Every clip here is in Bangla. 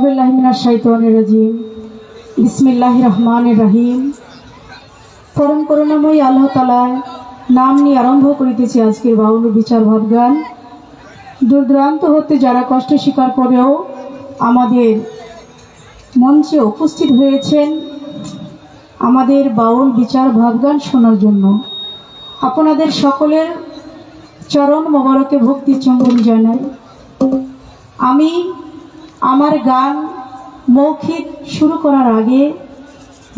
আউযুবিল্লাহি মিনাশ শাইতানির রাজিম। বিসমিল্লাহির রহমানির রহিম। পরম করুণাময়ী আল্লাহ তাআলার নাম নিয়ে আরম্ভ করিতেছি আজকের বাউল বিচার ভাবগান। দূর দূরান্ত হতে যারা কষ্ট স্বীকার করেও আমাদের মঞ্চে উপস্থিত হয়েছেন আমাদের বাউল বিচার ভাবগান শোনার জন্য, আপনাদের সকলের চরণ মোবারকে ভক্তি চুম্বন জানাই। আমি আমার গান মৌখিক শুরু করার আগে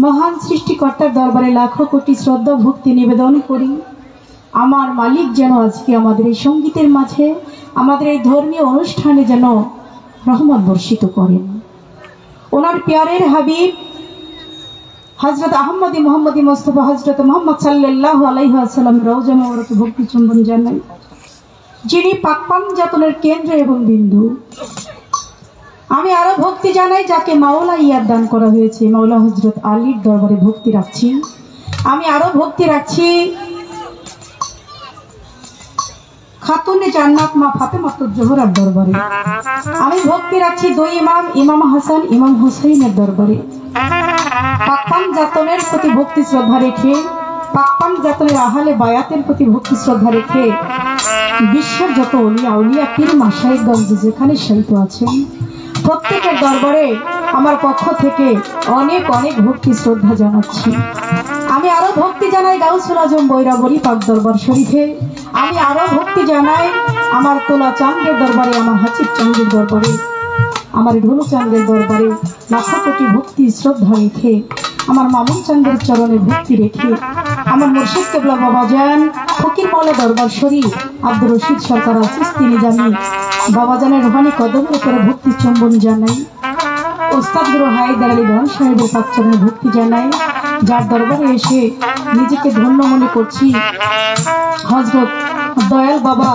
মহান সৃষ্টিকর্তার দরবারে লাখো কোটি শ্রদ্ধা ভক্তি নিবেদন করি। আমার মালিক যেন আজকে আমাদের এই সঙ্গীতের মাঝে, আমাদের এই ধর্মীয় অনুষ্ঠানে যেন রহমত বর্ষিত করেন। ওনার প্যারের হাবিব হযরত আহমদী মোহাম্মদী মোস্তফা হযরত মুহাম্মদ সাল্লাল্লাহু আলাইহি ওয়াসাল্লাম রওজা মোবারকে ভক্তি চুম্বন জানাই, যিনি পাক পাঞ্জাতনের কেন্দ্র এবং বিন্দু। আমি আরো ভক্তি জানাই যাকে মাওলা ইয়াদ দান করা হয়েছে, মাওলা হযরত আলীর দরবারে ভক্তি রাখছি। আমি আরো ভক্তি রাখছি খাতুনে জান্নাত মা ফাতেমাতুজ জোহরার দরবারে। আমি ভক্তি রাখছি দুই ইমাম, ইমাম হাসান ইমাম হুসাইনের দরবারে। পাক পাঞ্জাতনের প্রতি ভক্তি শ্রদ্ধা রেখে, পাক পাঞ্জাতনের আহলে বায়াতের প্রতি ভক্তি শ্রদ্ধা রেখে বিশ্বের যত ওলিয়া উলিয়া পীর মাশায়েখগঞ্জ যেখানে শায়িত আছেন প্রত্যেকের দরবারে আমার পক্ষ থেকে অনেক অনেক ভক্তি শ্রদ্ধা জানাচ্ছি। আমি আরো ভক্তি জানাই গাউসুল আজম বৈরাবরী পাক দরবার শরীফে। আমি আরো ভক্তি জানাই আমার তোলা চাঁদের দরবারে, আমার হাসিব চাঁদের দরবারে, আমার ঢোলু চাঁদের দরবারে লাখো কোটি ভক্তি শ্রদ্ধা রেখে, আমার মামুন চাঁদের চরণে ভক্তি রেখে, আমার মুর্শিদ কেবলা বাবা জান ফকির মাওলা দরবার শরীফ আব্দুর রশিদ সরকার চিশতি নিজামী বাবাজানের রুহানি কদমের উপরে ভক্তি চুম্বন জানাই। ওস্তাদ গুরু হায়দার আলী খান সাহেবের পাক চরণে ভক্তি জানাই, যার দরবারে এসে নিজেকে ধন্য মনে করছি। হযরত দয়াল বাবা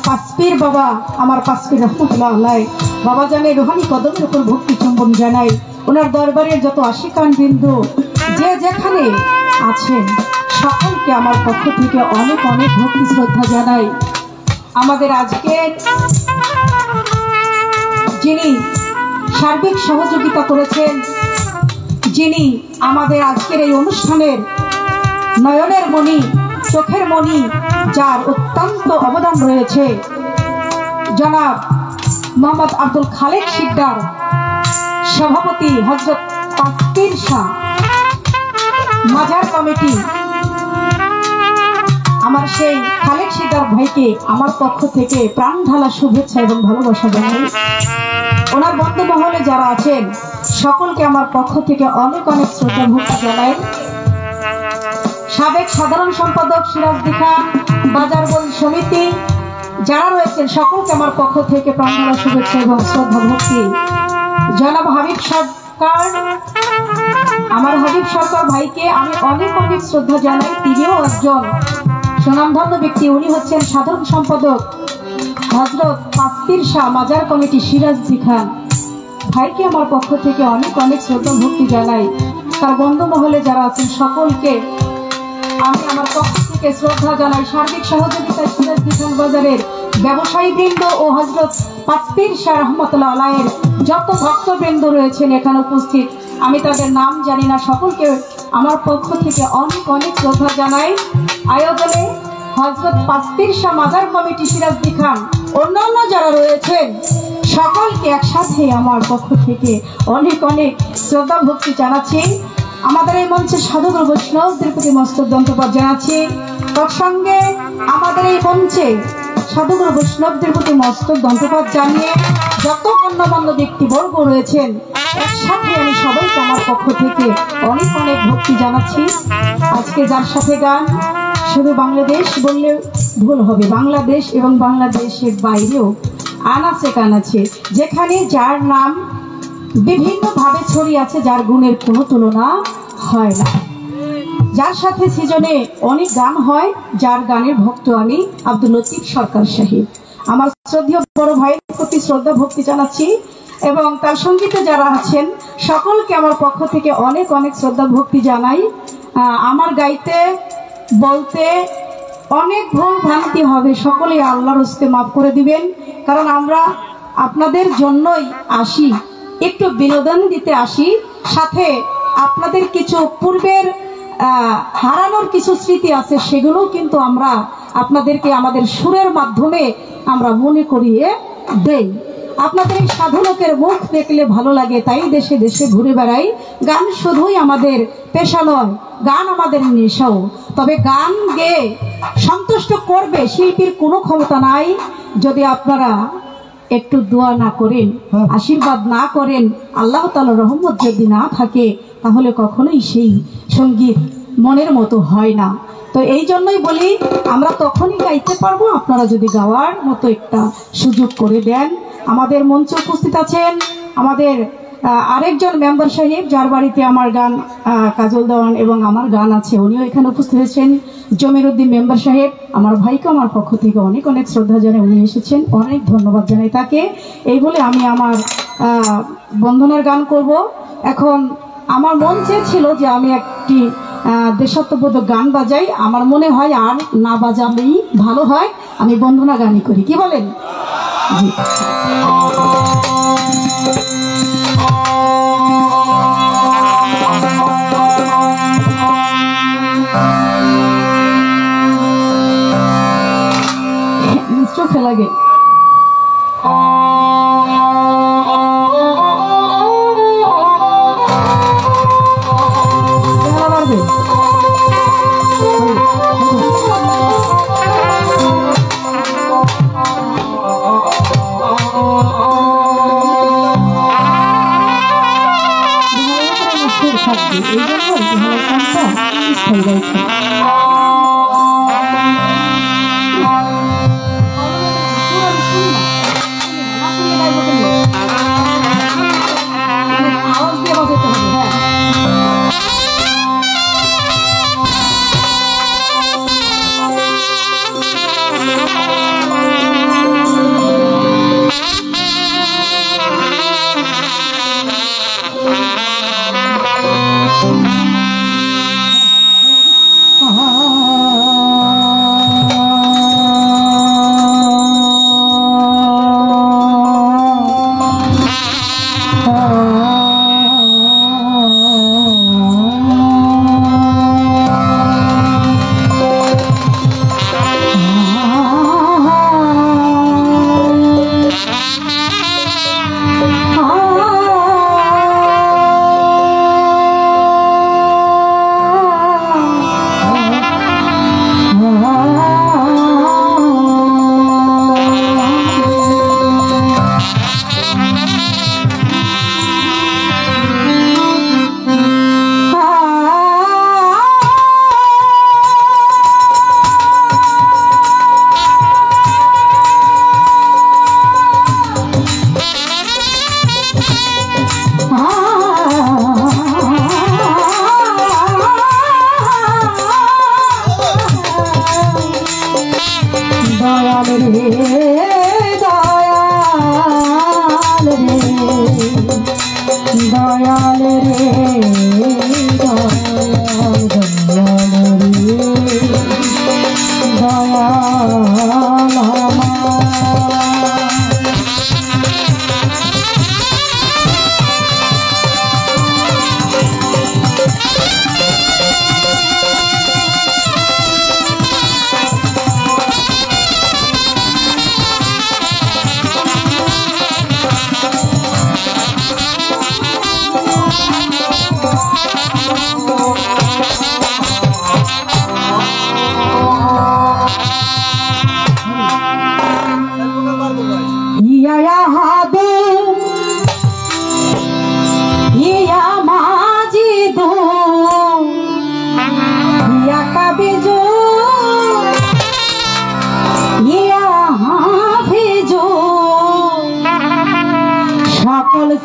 পাঁচপীর বাবা আমার পাঁচপীর রহমতুল্লাহ আলাইহি বাবাজানের রুহানি কদমের উপর ভক্তি চুম্বন জানাই। ওনার দরবারের যত আশিকান বিন্দু যে যেখানে আছেন সকলকে আমার পক্ষ থেকে অনেক অনেক ভক্তি শ্রদ্ধা জানাই। আমাদের আজকের যিনি সার্বিক সহযোগিতা করেছেন, যিনি আমাদের আজকের এই অনুষ্ঠানের নয়নের মণি, চোখের মণি, যার অত্যন্ত অবদান রয়েছে, জনাব মোহাম্মদ আব্দুল খালেক শিকদার, সভাপতি হযরত তাকবীর শাহ মাজার কমিটি। আমার সেই খালেক শিকদার ভাইকে আমার পক্ষ থেকে প্রাণ ঢালা শুভেচ্ছা এবং ভালোবাসা জানাই। ওনার বন্ধু মহলে যারা আছেন সকলকে আমার পক্ষ থেকে অনেক অনেক শ্রদ্ধা ভক্তি জানাই। সাবেক সাধারণ সম্পাদক সিরাজদি খান, বাজার বোর্ড সমিতি যারা রয়েছেন সকলকে আমার পক্ষ থেকে প্রাণ ঢালা শুভেচ্ছা এবং শ্রদ্ধা ভক্তি। জনাব হাবিব সরকার, আমার হাবিব সরকার ভাইকে আমি অনেক অনেক শ্রদ্ধা জানাই। তিনিও একজন সুনামধন্য ব্যক্তি। উনি হচ্ছেন সাধারণ সম্পাদক হযরত তাকবীর শাহ মাজার কমিটি সিরাজদি খান ভাইকে আমার পক্ষ থেকে অনেক অনেক শ্রদ্ধা ভক্তি জানাই। তার বন্ধু মহলে যারা আছেন সকলকে আমি আমার পক্ষ থেকে শ্রদ্ধা জানাই। সার্বিক সহযোগিতায় সিরাজদি খান বাজারের ব্যবসায়ী বৃন্দ ও হযরত তাকবীর শাহ রহমতুল্লাহ আলাইহির যত ভক্তবৃন্দ রয়েছেন এখানে উপস্থিত, আমি তাদের নাম জানি না, সকলকে আমার পক্ষ থেকে অনেক অনেক শ্রদ্ধা জানাই। আয়োজনে হযরত তাকবীর শাহ মাজার কমিটি সিরাজদি খান, অন্যান্য যারা রয়েছেন সকলকে একসাথে আমার পক্ষ থেকে অনেক অনেক শ্রদ্ধা ভক্তি জানাচ্ছি। আমাদের এই মঞ্চে সাধুগুরু বৈষ্ণবদের প্রতি মস্তক ধন্যবাদ জানাচ্ছি। তৎসঙ্গে আমাদের এই মঞ্চে সাধুগুরু বৈষ্ণবদের প্রতি মস্তক ধন্যবাদ জানিয়ে যত গণ্যমান্য ব্যক্তিবর্গ রয়েছেন একসাথে আমি সবাইকে আমার পক্ষ থেকে অনেক অনেক ভক্তি জানাচ্ছি। আজকে যার সাথে গান, শুধু বাংলাদেশ বললে ভুল হবে, বাংলাদেশ এবং বাংলাদেশের বাইরেও আনাচে কানাচে যেখানে যার নাম বিভিন্নভাবে ছড়িয়ে আছে, যার গুণের কোনো তুলনা হয় না, যার সাথে সিজনে অনেক গান হয়, যার গানের ভক্ত আমি আব্দুল লতিফ সরকার সাহেব। আমার শ্রদ্ধেয় বড় ভাইয়ের প্রতি শ্রদ্ধা ভক্তি জানাচ্ছি এবং তার সঙ্গীতে যারা আছেন সকলকে আমার পক্ষ থেকে অনেক অনেক শ্রদ্ধা ভক্তি জানাই। আমার গাইতে বলতে অনেক ভুল ভ্রান্তি হবে, সকলে আল্লাহর হস্তে মাফ করে দিবেন, কারণ আমরা আপনাদের জন্যই আসি। একটু বিনোদন দিতে আসি, সাথে আপনাদের কিছু পূর্বের হারানোর কিছু স্মৃতি আছে, সেগুলোও কিন্তু আমরা আপনাদেরকে আমাদের সুরের মাধ্যমে আমরা মনে করিয়ে দেই। আপনাদের এই সাধু লোকের মুখ দেখলে ভালো লাগে, তাই দেশে দেশে ঘুরে বেড়াই। গান শুধুই আমাদের পেশা নয়, গান আমাদের নেশাও। তবে গান গেয়ে সন্তুষ্ট করবে শিল্পীর কোনো ক্ষমতা নাই যদি আপনারা একটু দোয়া না করেন, আশীর্বাদ না করেন, আল্লাহ তাআলার রহমত যদি না থাকে, তাহলে কখনোই সেই সঙ্গীত মনের মতো হয় না। তো এই জন্যই বলি, আমরা তখনই গাইতে পারবো আপনারা যদি গাওয়ার মতো একটা সুযোগ করে দেন। আমাদের মঞ্চে উপস্থিত আছেন আমাদের আরেকজন মেম্বার সাহেব, যার বাড়িতে আমার গান কাজল দেওয়ান এবং আমার গান আছে, উনিও এখানে উপস্থিত হয়েছেন। জমিরুদ্দিন মেম্বার সাহেব, আমার ভাইকে আমার পক্ষ থেকে অনেক অনেক শ্রদ্ধা জানাই, উনি এসেছেন, অনেক ধন্যবাদ জানাই তাকে। এই বলে আমি আমার বন্ধনার গান করব। এখন আমার মন চেয়েছিল যে আমি একটি দেশাত্মবোধক গান বাজাই, আমার মনে হয় আর না বাজালেই ভালো হয়, আমি বন্ধনা গানই করি, কি বলেন? জি। চোখে লাগে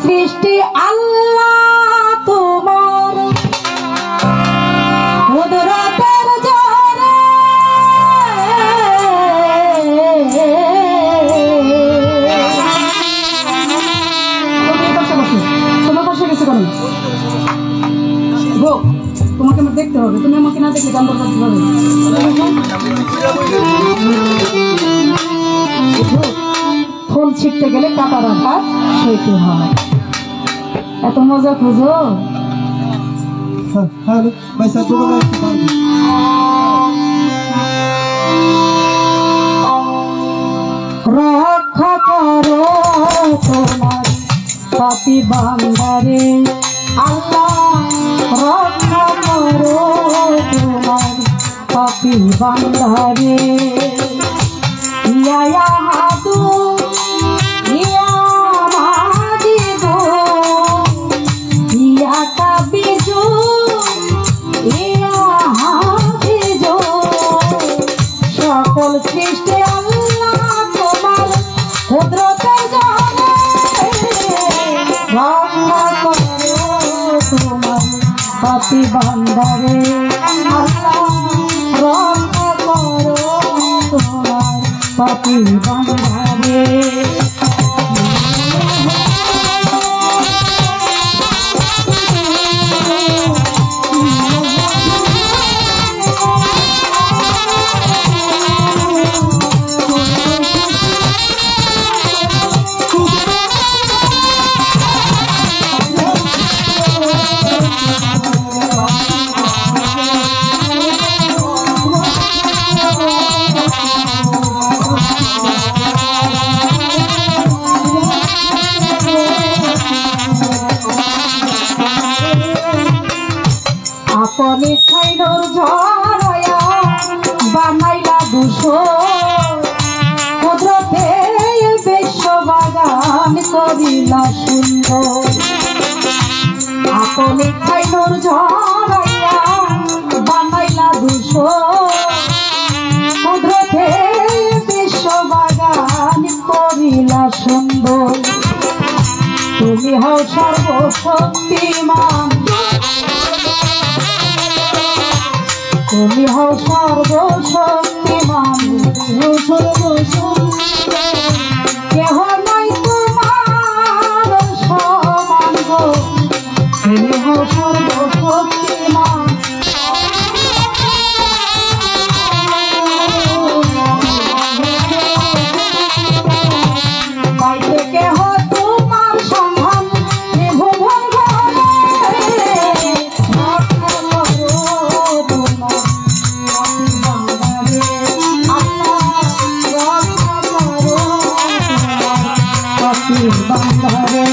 সৃষ্টি আল্লাহ তোমার কুদরতের জোরে তোমার পাশে গেছে কেন? তোমাকে আমার দেখতে হবে, তুমি আমাকে না দেখলে গান করতে হবে। ফুল ছিটতে গেলে কাটা রাখা সইতে হয়। এত মজা খুঁজো। রক্ষা করো তোমার পাপী বান্দারে আল্লাহ, রক্ষা করো তোমার পাপী বান্দারে। ইয়া হাদু ইয়া মাজিদু ইয়া কাবিজু ইয়া হাফিজু, সকল সৃষ্টি আল্লাহ তোমার কুদরতের জানে। রক্ষা করো তোমার পাপী বান্দারে আল্লাহ, রক্ষা করো তোমার পাপী বান্দারে। আপনি খাইনোর ঝরায়া বানাইলা দুশো, কুদরতে বিশ্ব বাগান করিলা সুন্দর। আপনি খাইনোর ঝরায়া বানাইলা দুশো, কুদরতে বিশ্ব বাগান করিলা সুন্দর। তুমি হও সর্বশক্তিমান, তুমি হও সর্বশক্তিমান, কেহ নাই তোমার সমান গো। তুমি হও সর্বশক্তিমান, পাইতে কেহ তোমার সন্ধান ভুবন ঘরে। রক্ষা করো তোমার পাপী বান্দারে আল্লাহ, রক্ষা করো তোমার পাপী বান্দারে।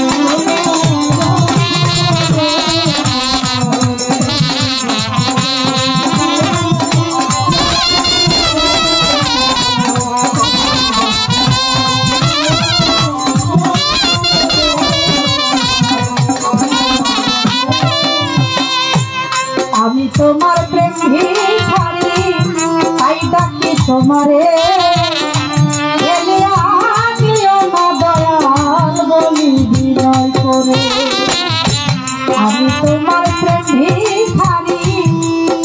আমি তোমার প্রেম ভিখারি, তাই ডাকি তোমারে। এলিয়া দিও না দয়াল বলি বিনয় করে। আমি তোমার প্রেম ভিখারি,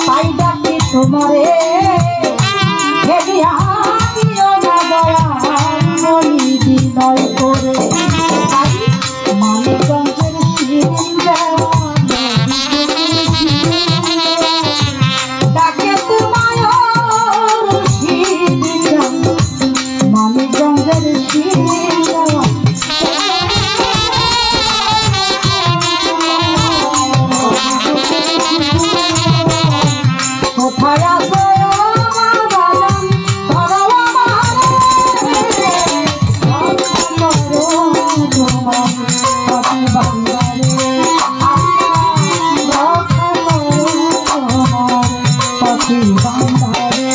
তাই ডাকি তোমারে। এলিয়া দিও না দয়াল বলি বিনয় করে। মানিকগঞ্জের শিরিন দেওয়া ডাকে তোমায় মানিকগঞ্জের শিরিন দেওয়া। কোথায় আছো আমার বাজান, ধরো আমারে। রক্ষা করো তোমার পাপী বান্দারে আল্লাহ, রক্ষা করো তোমার পাপী বান্দারে।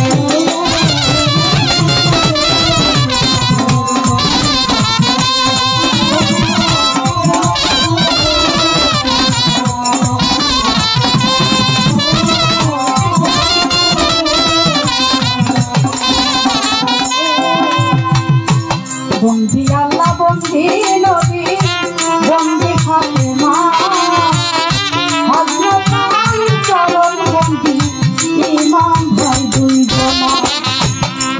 বন্দি আল্লাহ, বন্দি নবী, বন্দি ফাতেমা, হযরত আলীর চরণ বন্দি ইমাম ভাই দুইজনা।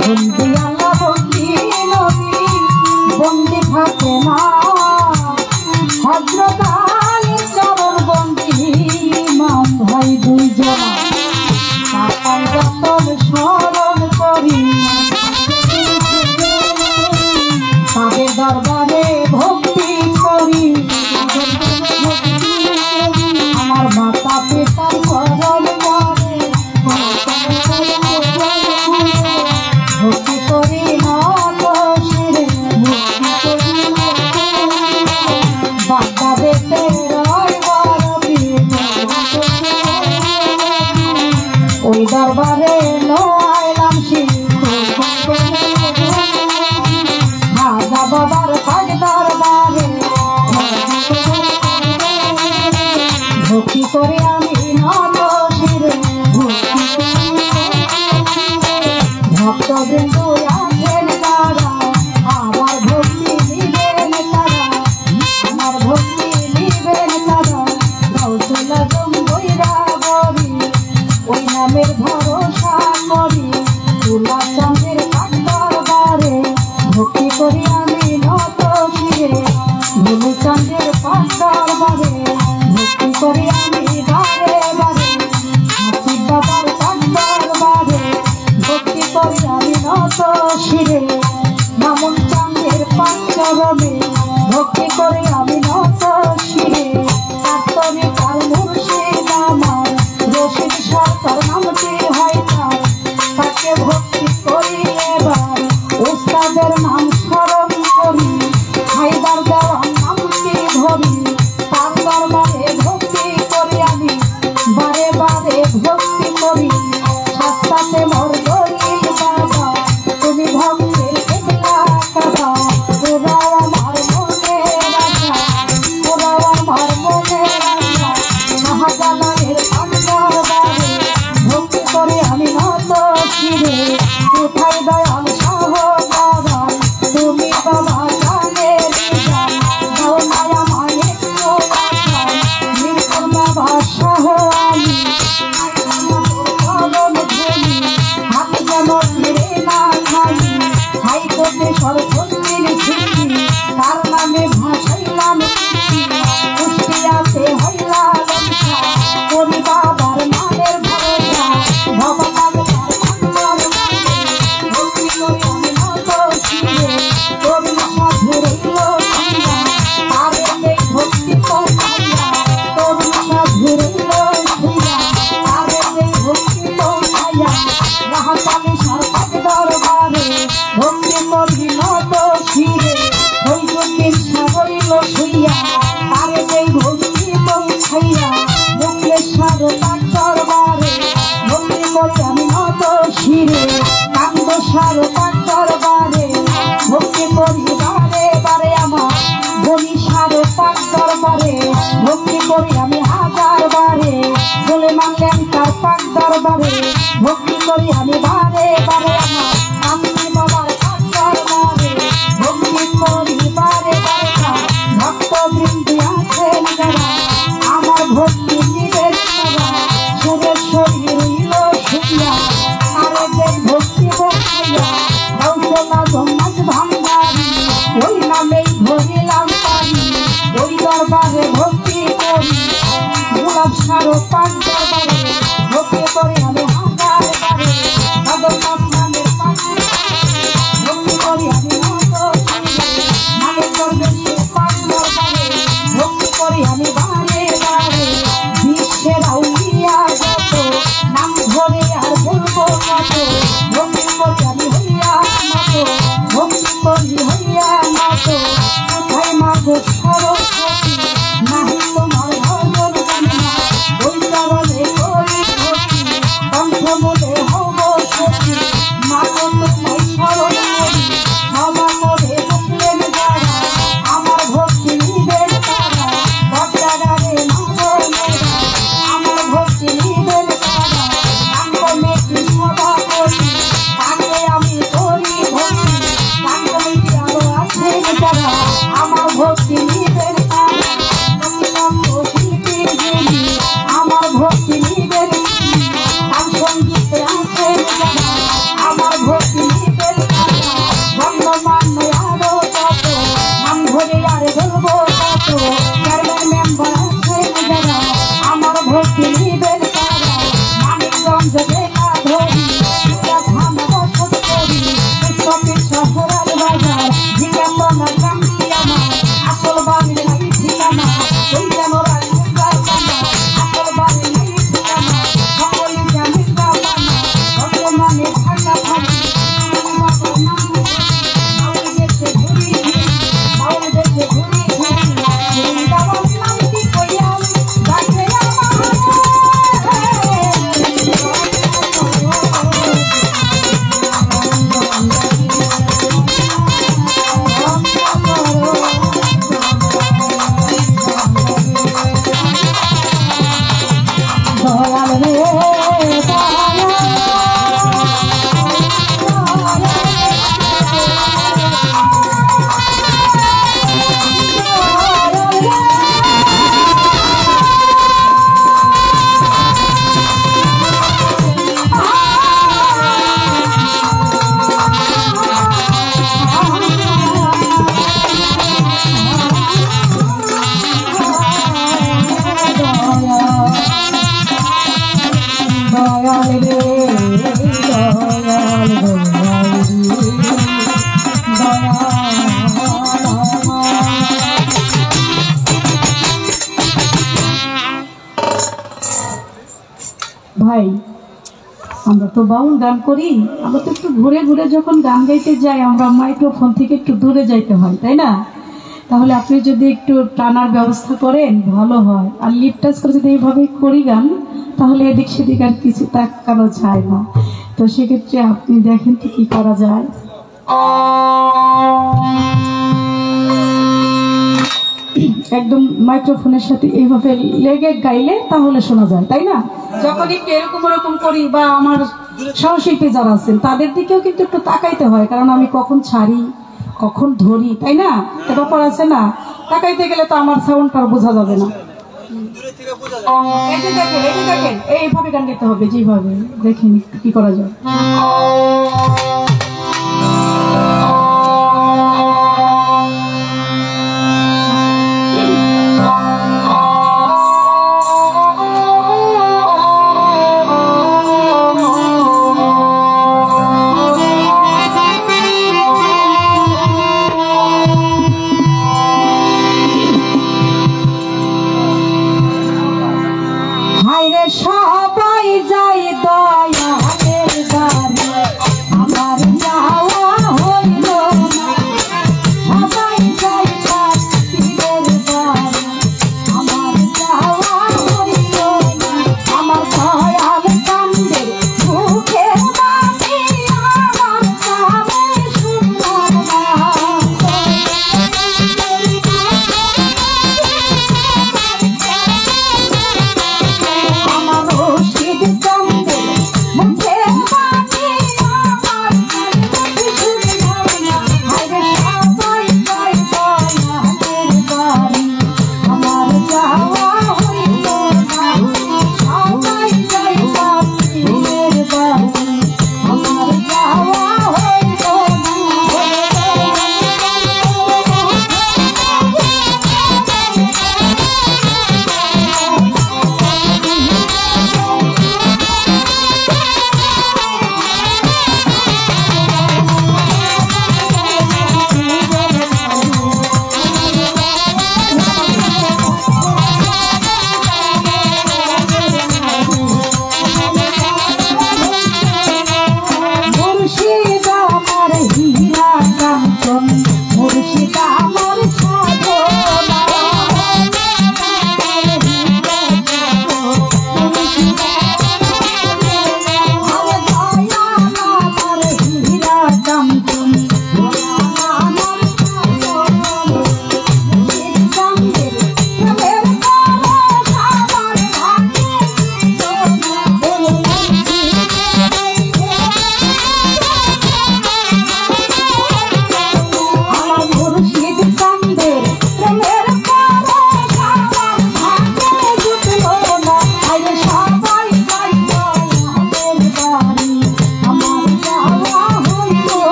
বন্দি আল্লাহ, বন্দি নবী, বন্দি ফাতেমা, হযরত আলীর চরণ বন্দি ইমাম ভাই দুইজনা। পাপাই যতন স্মরণ করি, তাদের দরবারে ভক্তি করি। বনিশার পাক দরবারে ভক্তি করি বারে বারে আমার বনিশার পাক দরবারে ভক্তি করি আমি হাজার বারে সুলেমান লেঙ্কার পাক দরবারে ভক্তি করি আমি বারে বারে আমার কামলি বাবার পাক দরবারে ভক্তি করি বারে বারে ভক্তবৃন্দ আছেন যারা আমার ভক্তি নিবেন তারা সুরেশ্বরী রইল শুনিয়া আরে যে ভক্তি বসাইয়া গৌতমা ব্রহ্মাজ ভান্ডারী ওই নামেই ধরিলাম পারি ওই দরবারে ভক্তি করি গোলাপ সারো পাক দরবারে ভক্তি করি আমি হাজার বারে জগন্নাথ নামের পাক ভক্তি করি আমি মালিক দরবেশের পাক দরবারে ভক্তি করি আমি বারে বারে বিশ্বের আউলিয়া যত নাম ধরে আর বলবো কত ভক্তি করি আমি হইয়া মাতো ভক্তি করি হইয়া মাতো কোথায় মাগো সরস্বতী নাহি তোমার ভজন জানি না ওই চরণে করি ভক্তি কণ্ঠ বলে হব সতী মাগো তোমায় স্মরণ করি ক্ষমা করে বসলেন যারা আমার ভক্তি নিবেন তারা বটগাড়ারে মাগো মেরা আমার ভক্তি নিবেন তারা কাঙ্গ মেটি সদা করি তাকে আমি করি ভক্তি কাঙ্গ মেটি আরো আছেন যারা আমার ভক্তি নিবেন তারা আমার ভক্তি নিবেন গান সঙ্গীতে আছেন যারা আমার ভক্তি নিবেন তারা গণ্যমান্য আরো কত নাম ধরে আর বলবো কত চেয়ারম্যান মেম্বার আছেন যারা আমার ভক্তি নিবেন তারা মানিকগঞ্জ দেখা ধরি থানা বসত করি পুষ্পপীঠ শহরার বাজার জিজ্ঞাসনা ক্রান্তি আমার আসল বাড়ির নাই ঠিকানা ওই যেন রাজেন্দ্রার বানা আসল বাড়ির নাই ঠিকানা সকলই জানিস বানা বর্তমানে থাকা থাকি বাবার নাম বাউল দেশে ঘুরি ঘুরি বাউল দেশে ঘুরি ঘুরি এই বাবার নামটি কইয়া ডাকে দয়াল রে ভাই আমরা তো বাউল গান করি আমরা তো একটু ঘুরে ঘুরে যখন গান গাইতে যাই আমরা মাইক্রোফোন থেকে একটু দূরে যাইতে হয় তাই না তাহলে আপনি যদি একটু টানার ব্যবস্থা করেন ভালো হয় আর লিপ টাচ করে যদি এইভাবে করি গান তাহলে এদিক সেদিক আর কিছু তাকানো যায় না তো সেক্ষেত্রে আপনি দেখেন তো কি করা যায় একদম মাইক্রোফোনের সাথে এইভাবে লেগে গাইলে তাহলে শোনা যায় তাই না যখন একটু এরকম এরকম করি বা আমার সহশিল্পী যারা আছেন তাদের দিকেও কিন্তু একটু তাকাইতে হয় কারণ আমি কখন ছাড়ি কখন ধরি তাই না ব্যাপার আছে না তাকাইতে গেলে তো আমার সাউন্ডটা বোঝা যাবে না দেখেন এইভাবে গান গাইতে হবে যেভাবে দেখেন কি করা যায় সবাই যাই দয়ালের দ্বারে আমার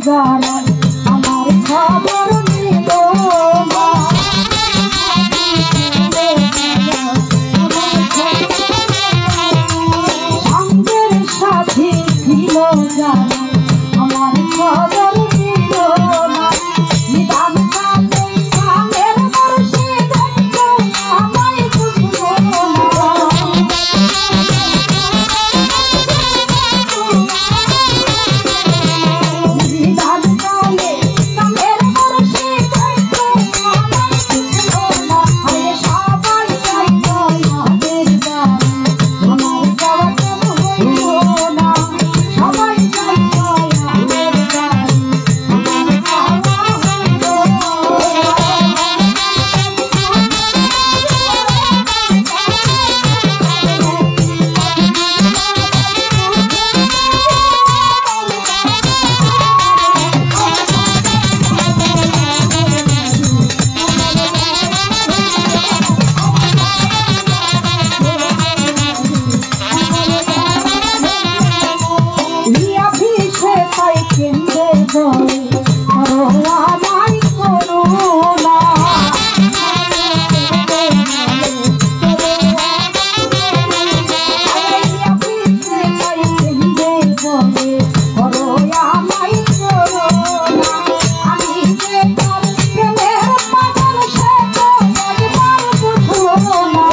জানাই আমার খবর নিল না সঙ্গের সাথী ছিল জানাই আমার খবর নিল না নিদান কালে কালের বর্ষে দেখলো আমায় বুঝলো না নিদান কালে কালের বর্ষে দেখলো আমায় বুঝলো না আরে সবাই চাইতো আমাদের বাড়ি আমার যাওয়া কেন হইল না সবাই চাইতো আমাদের বাড়ি আমার যাওয়া হইল রিয়া ভিসে তাই কেন্দ্রে বলে করোনা নাই করোনা রিয়া ভিসে তাই কেন্দ্রে বলে করোনা নাই করোনা আমি যে তার প্রেমের পাগল সে তো একবার বুঝলো না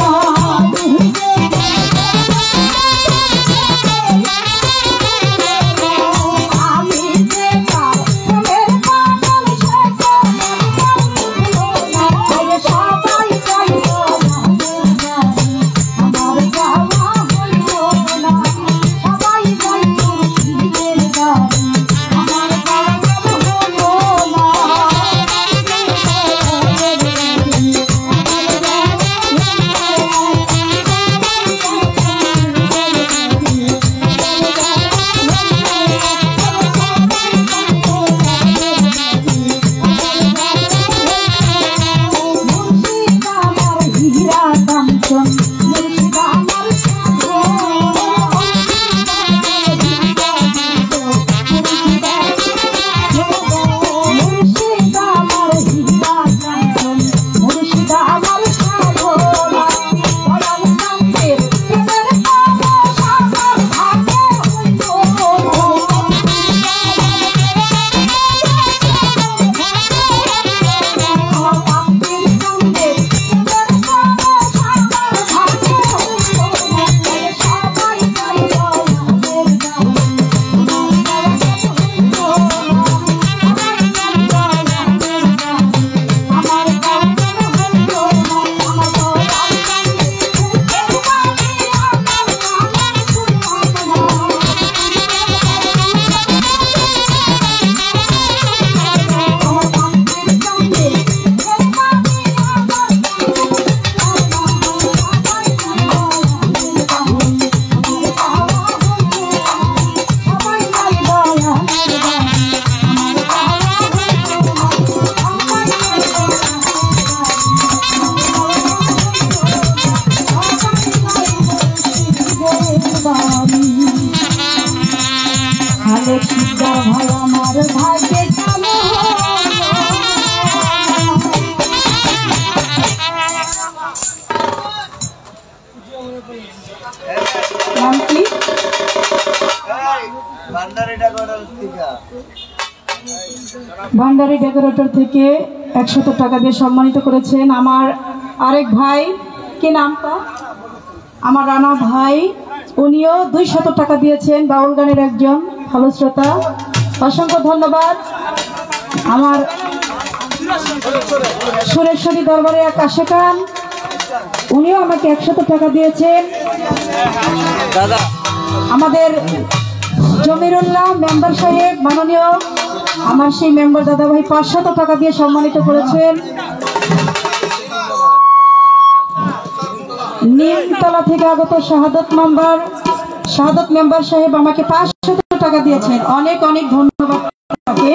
আমি যে তার প্রেমের পাগল সে তো একবার বুঝলো না আরে সবাই চাইতো আমাদের বাড়ি আমার যাওয়া হইল না সবাই চাইতো শিবের বাড়ি আমার যাওয়া কেন হইল না মুর্শিদ আমার হীরা কাঞ্চন মুর্শিদ আমার মুর্শিদ আমার হীরা কাঞ্চন মুর্শিদ আমার সাধনা দয়াল কান্তের প্রেমের পাবস আমার ভাগ্যে হইল আমার কান্তের কান্তের প্রেমের পাবস আমার ভাগ্যে হইল সবাই চাইতো আমাদের বাড়ি আমার যাওয়া কেন হইল না সবাই চাইতো আমাদের বাড়ি আমার যাওয়া কেন হইল না আমার দয়াল কান্তের প্রেমের পাবস আমার শুনলাম না আমার কান্তের কান্তের ভাই আমার ভাইকে চালো নাম কি ভান্ডারি ডেকোরেটর থেকে 100 টাকা দিয়ে সম্মানিত করেছেন আমার আরেক ভাই কি নামটা আমার রানা ভাই উনিও 200 টাকা দিয়েছেন বাউল গানের একজন ভালো শ্রোতা অসংখ্য ধন্যবাদ আমার সুরেশ্বরী দরবারে এক আশেকান উনিও আমাকে 100 টাকা দিয়েছেন আমাদের জমিরুল্লাহ মেম্বার সাহেব মাননীয় আমার সেই মেম্বার দাদা ভাই 500 টাকা দিয়ে সম্মানিত করেছেন নিমতলা থেকে আগত শাহাদত মেম্বার সাহেব আমাকে 500 টাকা দিয়েছেন অনেক অনেক ধন্যবাদ তাকে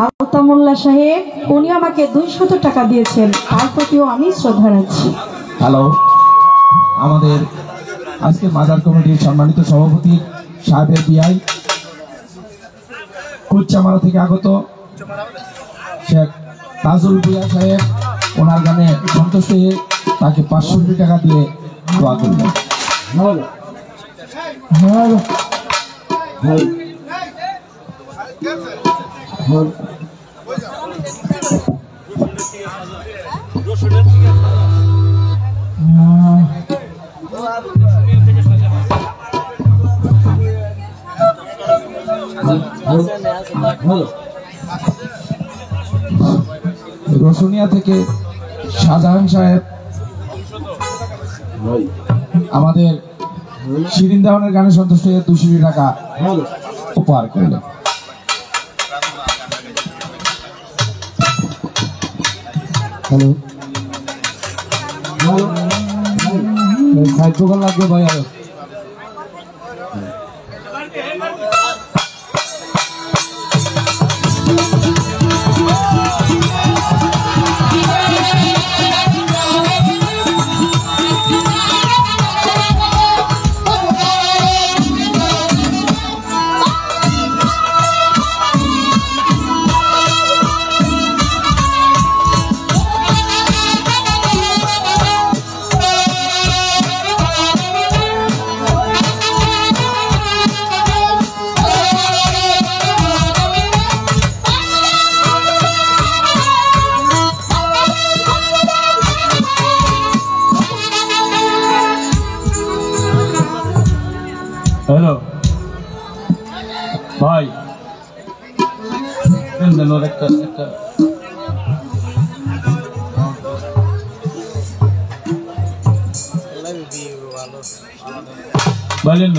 আলতামুল্লাহ সাহেব উনি আমাকে 200 টাকা দিয়েছেন তার প্রতিও আমি শ্রদ্ধা রাখছি। হ্যালো আমাদের আজকে মাজার কমিটির সম্মানিত সভাপতি সাহেবের বিআই কুচ্চামারা থেকে আগত শেখ তাজুল ভুঁইয়া সাহেব ওনার গানে সন্তুষ্ট হয়ে তাকে 500 টাকা দিয়ে দোয়া করলেন। রসুনিয়া থেকে শাহজাহান সাহেব আমাদের শিরিন দেওয়ানের গানে সন্তুষ্ট হয়ে 200 টাকা উপহার করলেন। হ্যালো সাইড দোকান লাগবে ভাই আরো হ্যালো ভাই একটা বলেন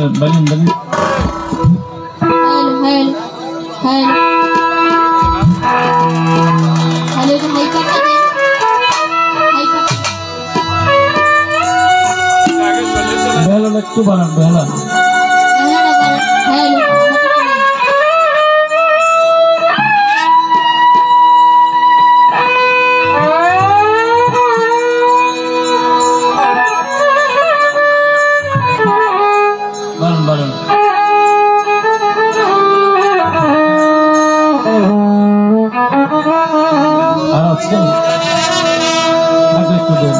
একটু বানান বেলা আর আজকে একটু দেন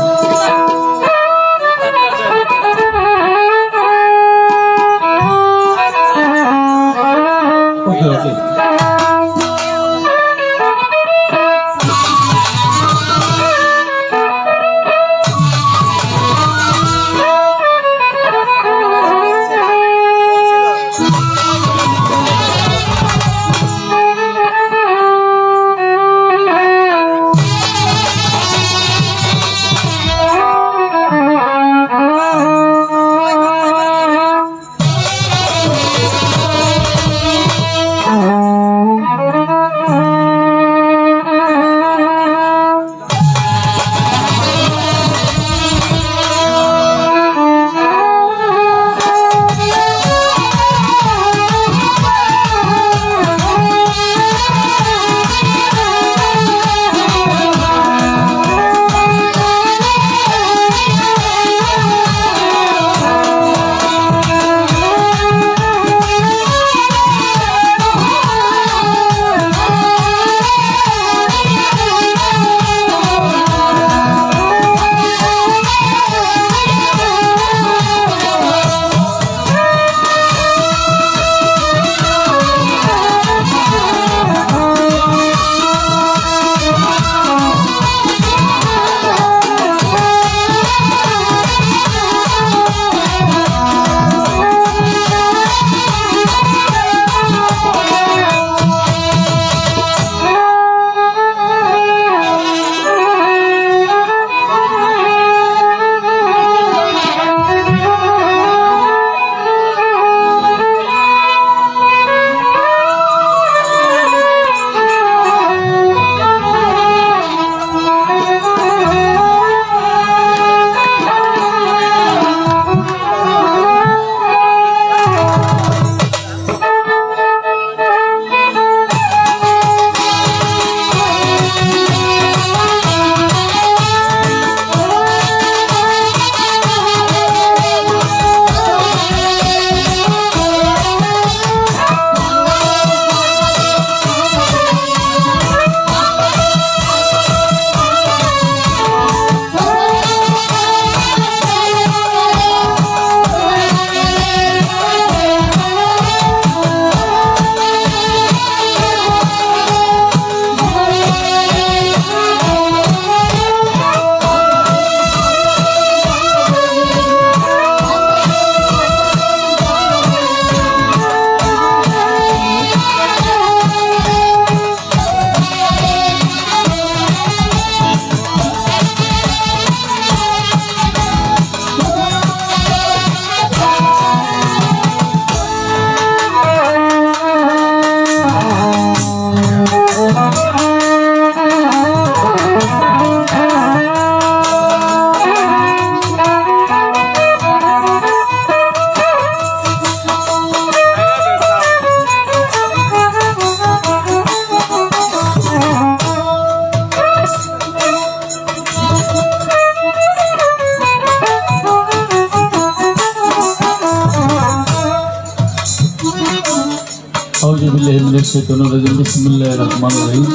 बिल्लाहि मिनश शैतानिर रजीम बिस्मिल्लाहिर रहमानिर रहीम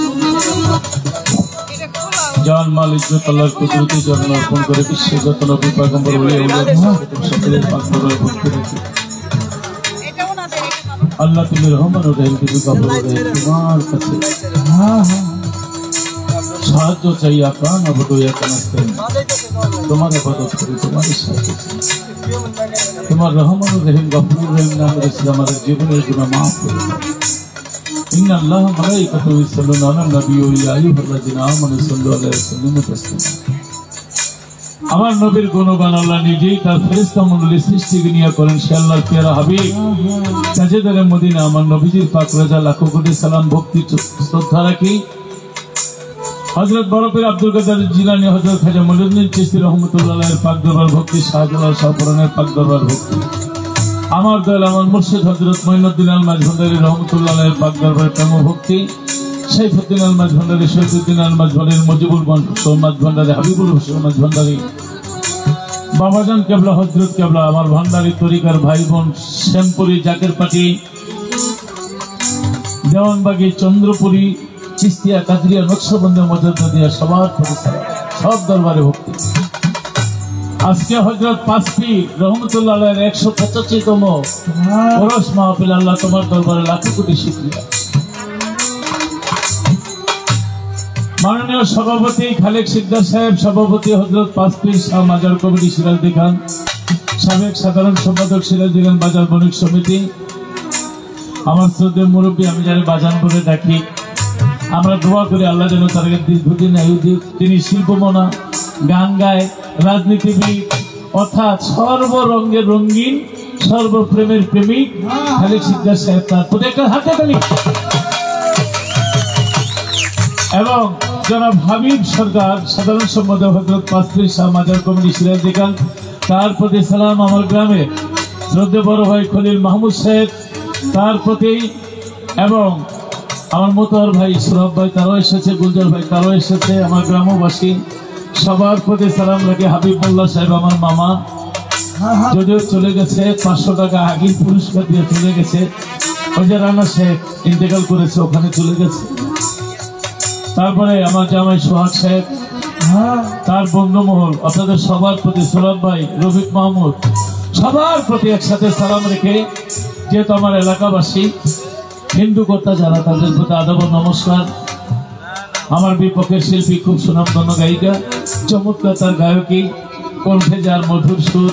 जान माल इज्जत अल्लाहर कुदरती चरण अर्पण करे विश्वगत नबी पैगंबर ওলিয়া সকলের পাক দরবারে ভক্তি রেখে আল্লাহ তুমি রহমান ও রহিম তুমি কবুল করে তোমার কাছে সাহায্য চাই আকান অবদয়া কানাস্তে তোমার ইবাদত করি তোমার সাহায্য তোমার রহমান ও রহিম গফুর রহিম নামের ইসলাম আমাদের জীবনের গুনাহ maaf করে দাও إن الله ملائكته يصلون على النبي يا أيها الذين آمنوا صلوا عليه وسلموا تسليما আমার নবীর গুণগান আল্লাহ নিজেই তার ফেরেশতা মণ্ডলী সৃষ্টিকে নিয়ে করেন সে আল্লাহর প্যারা হাবিব তাজেদারে মদিনা আমার নবীজির পাক রোজা লাখো কোটি সালাম ভক্তি শ্রদ্ধা রাখি হযরত বড় পীর আব্দুল কাদের জিলানী হযরত খাজা মঈনুদ্দিন চিশতি রাহমাতুল্লাহ আলাইহির পাক দরবার ভক্তি শাহজালাল শাহপুরানের পাক দরবার ভক্তি আমার দয়াল আমার মুর্শিদ হযরত মঈনুদ্দিন আল মাঝভান্ডারী রহমাতুল্লাহ আলাইহির পাক দরবারে প্রেম ভক্তি সাইফুদ্দিন আল মাঝভান্ডারী শহীদুদ্দিন আল মাঝভান্ডারী মুজিবুল মাঝভান্ডারী হাবিবুল হোসেন মাঝভান্ডারী বাবাজান কেবলা হযরত কেবলা আমার ভান্ডারী তরিকার ভাই বোন শ্যামপুরি জাকের পাটি দেওয়ানবাগী চন্দ্রপুরী চিস্তিয়া কাদরিয়া নকশবন্দি মজদ্দিয়া সবার প্রতি সব দরবারে ভক্তি আজকে হযরত পাঁচপি রহমতুল্লাহ আলাইহির 185তম ওরস মাহফিল আল্লাহ তোমার দরবারে লাখো কোটি শুকরিয়া মাননীয় সভাপতি খালেক সিকদার সাহেব সভাপতি হযরত পাঁচপি শাহ মাজার কমিটি সিরাজদি খান সাবেক সাধারণ সম্পাদক সিরাজদি খান বাজার বণিক সমিতি আমার শ্রদ্ধেয় মুরব্বী আমি যারা বাজান বলে ডাকি আমরা দোয়া করি আল্লাহ যেন তার দীর্ঘদিন আয়ু দিক তিনি শিল্পমনা গান গায় রাজনীতিবিদ অর্থাৎ সর্বরঙ্গের রঙ্গিন সর্বপ্রেমের প্রেমিক খালেক সিকদার সাহেব তার প্রত্যেকটা হাতে তালি এবং জনাব হাবিব সরকার সাধারণ সম্পাদক হযরত পাঁচপি শাহ মাজার কমিটি সিরাজদি খান তার প্রতি সালাম আমার গ্রামে শ্রদ্ধেয় বড় ভাই খলিল মাহমুদ সাহেব তার প্রতি এবং আমার মোতাহার ভাই সৌরভ ভাই তারাও এসেছে গুলজার ভাই তারাও এসেছে আমার গ্রামবাসী সবার প্রতি সালাম রাখি হাবিব মোল্লা সাহেব আমার মামা যদিও চলে গেছে 500 টাকা আগেই পুরস্কার দিয়ে চলে গেছে ওই যে রানা সাহেব ইন্তেকাল করেছে ওখানে চলে গেছে তারপরে আমার জামাই সোহাগ সাহেব তার বন্ধুমহল আপনাদের সবার প্রতি সৌরভ ভাই রফিক মাহমুদ সবার প্রতি একসাথে সালাম রেখে যেহেতু আমার এলাকাবাসী হিন্দু কর্তা যারা তাদের প্রতি আদাব নমস্কার আমার বিপক্ষের শিল্পী খুব সুনামধন্য গায়িকা চমৎকার তার গায়কী কণ্ঠে যার মধুর সুর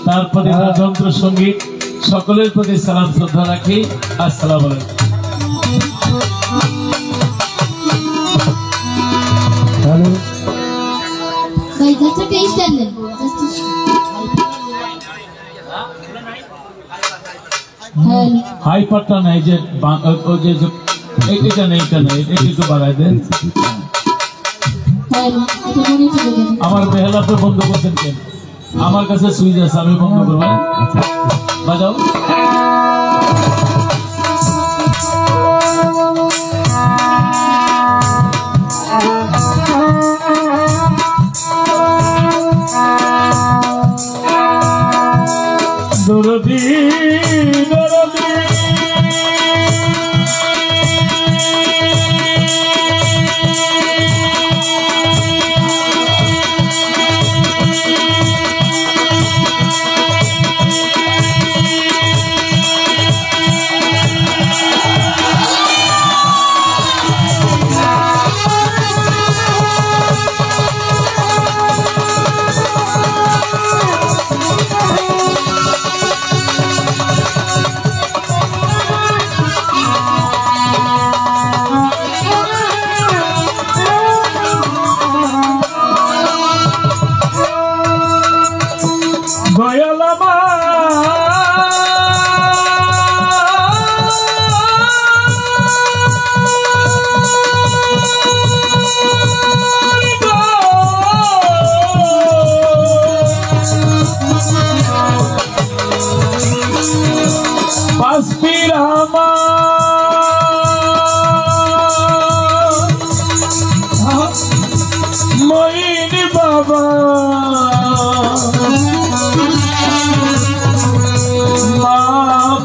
তার প্রতি তার যন্ত্র সঙ্গীত সকলের প্রতি সালাম শ্রদ্ধা রাখি আসসালামু আলাইকুম হ্যালো ভাই just a taste and then হাই পাট্টা নাই যে এইটা নেই এটা নেই এটা একটু বাড়াই দেন আমার বেহালাতে বন্ধ করছেন কেন আমার কাছে সুইচ আছে আমি বন্ধ করবো বাজাও দরদি দরদি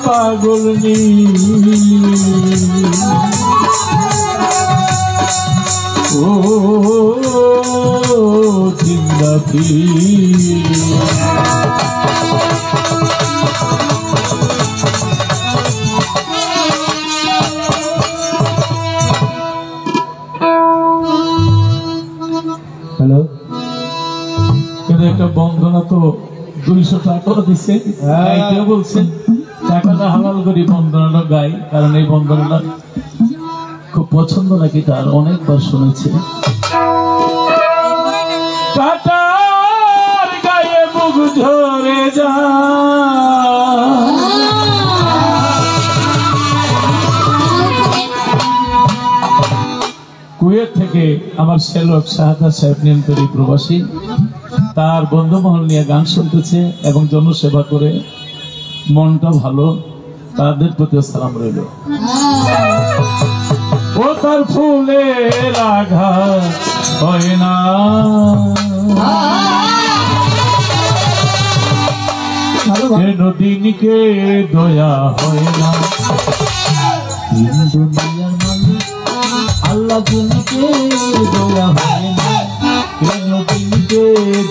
পাগল নি পাখি হ্যালো কিন্তু একটা বন্দনা তো 200 টাকা দিচ্ছে গাইতে বলছেন টাকাটা হালাল করি বন্দনাটা গাই কারণ এই বন্দনাটা খুব পছন্দ নাকি তার অনেকবার শুনেছে কাটার গায়ে মুখ ঝরে যা কুয়েত থেকে আমার শ্যালক শাহাদা সাহেব নিয়ন্ত্রী প্রবাসী তার বন্ধুমহল নিয়ে গান শুনতেছে এবং জনসেবা করে মনটা ভালো তাদের প্রতি সালাম রইল ও তার ফুলের আঘাত হয় না কেন দিনকে দয়া হয় না দুনিয়ার মালিক আল্লাহ দিনকে দয়া হয় না কেন দিনকে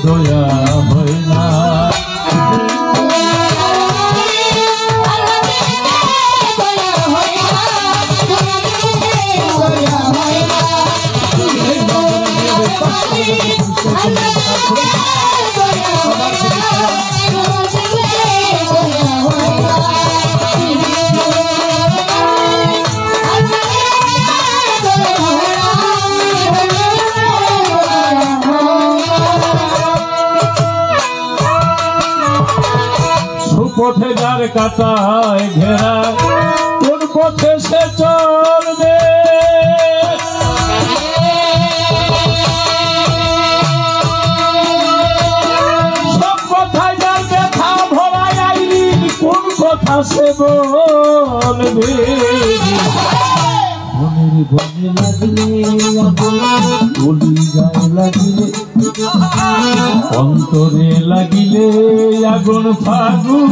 দয়া হয় না পথে যার কাটায় ঘেরা কোন পথে সে চলবে সব কথায় যার ব্যথা ভরায় আইলি কোন কথা সে বলবে মনের বনে লাগলে বলি যায় লাগিলে অন্তরে লাগিলে আগুন ফাগুন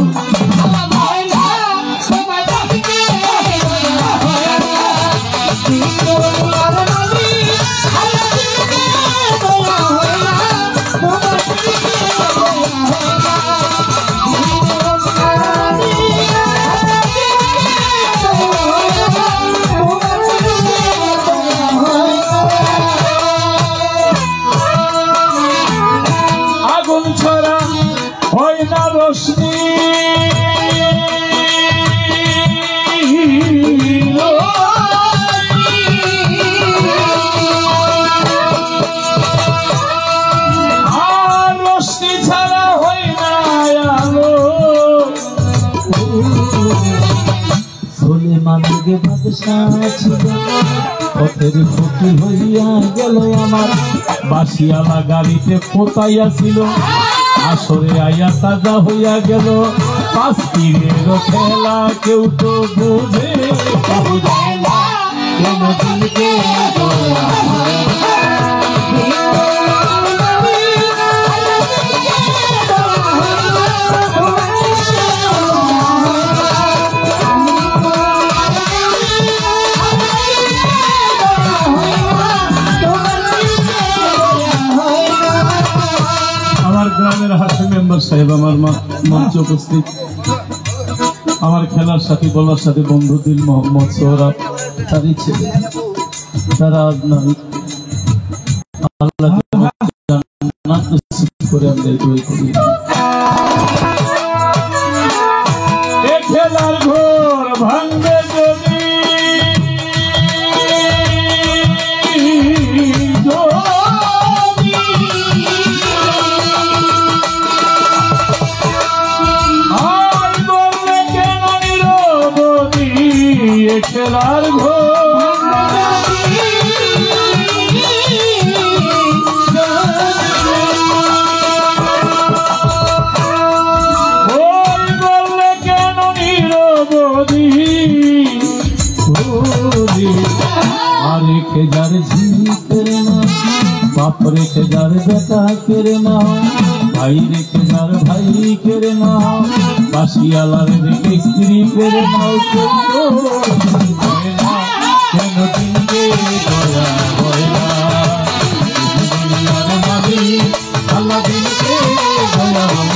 ছড়া হয় না রশ্মি আর রশ্মি ছাড়া হয় না আলো সুলেমানকে বাদশাহ ছিল পথের ফকির হইয়া গেল আমার বাসিয়ালা গাড়িতে পোতাইয়া ছিল আসরে আইয়া তাজা হইয়া গেল পাঁচ তীরের খেলা কেউ তো বোঝে কেন দিনকে গ্রামের হাসি মেম্বার সাহেব আমার মঞ্চে উপস্থিত আমার খেলার সাথী বলার সাথে বন্ধু দিল মোহাম্মদ সোহরাব তারই ছেলে তারা আল্লাহ জান্নাত নসিব করে আমরা দোয়া করি এই খেলার ঘোর ভাঙবে যদি খেলার বললে কেন নিরবধি আর রেখে যার ঝি করে না বাপ রেখে যার বেটা করে না ভাই রেখে যার ভাই করে না বাসিয়ালার রেখে স্ত্রী করে নাও কেন দিনকে দয়া হয় না আল্লাহ দিনকে দয়া হয়